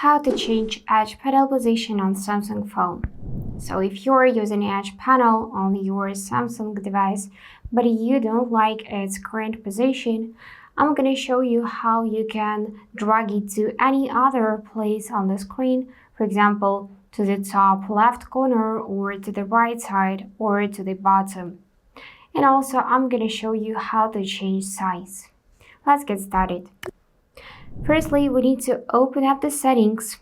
how to change edge panel position on Samsung phone. So if you're using edge panel on your Samsung device, but you don't like its current position, I'm going to show you how you can drag it to any other place on the screen, for example, to the top left corner or to the right side or to the bottom. And also I'm going to show you how to change size. Let's get started. Firstly, we need to open up the settings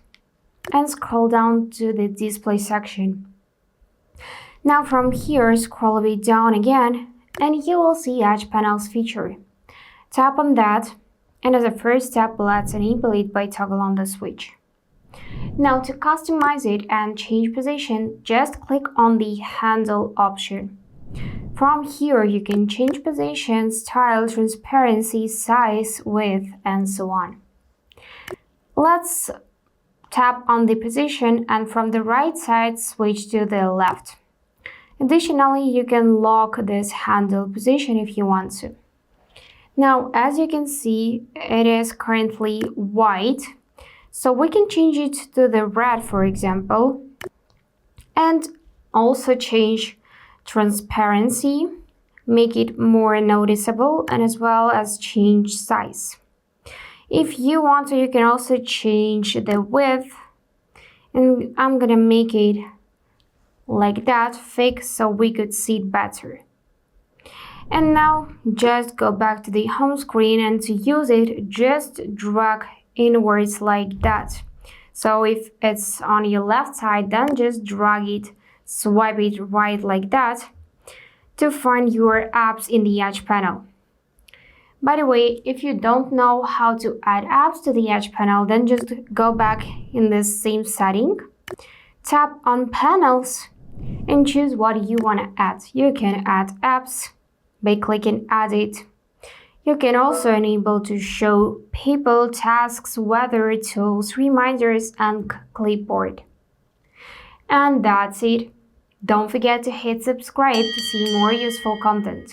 and scroll down to the display section. Now from here, scroll a bit down again and you will see Edge Panels feature. Tap on that, and as a first step, let's enable it by toggle on the switch. Now to customize it and change position, just click on the handle option. From here, you can change position, style, transparency, size, width, and so on. Let's tap on the position and from the right side, switch to the left. Additionally, you can lock this handle position if you want to. Now, as you can see, it is currently white, so we can change it to the red, for example, and also change transparency, make it more noticeable, and as well as change size. If you want to, you can also change the width, and I'm gonna make it like that, fixed, so we could see it better. And now just go back to the home screen, and to use it, just drag inwards like that. So if it's on your left side, then just drag it, swipe it right like that to find your apps in the Edge panel. By the way, if you don't know how to add apps to the Edge panel, then just go back in this same setting, tap on panels, and choose what you want to add. You can add apps by clicking add it. You can also enable to show people, tasks, weather, tools, reminders, and clipboard. And that's it. Don't forget to hit subscribe to see more useful content.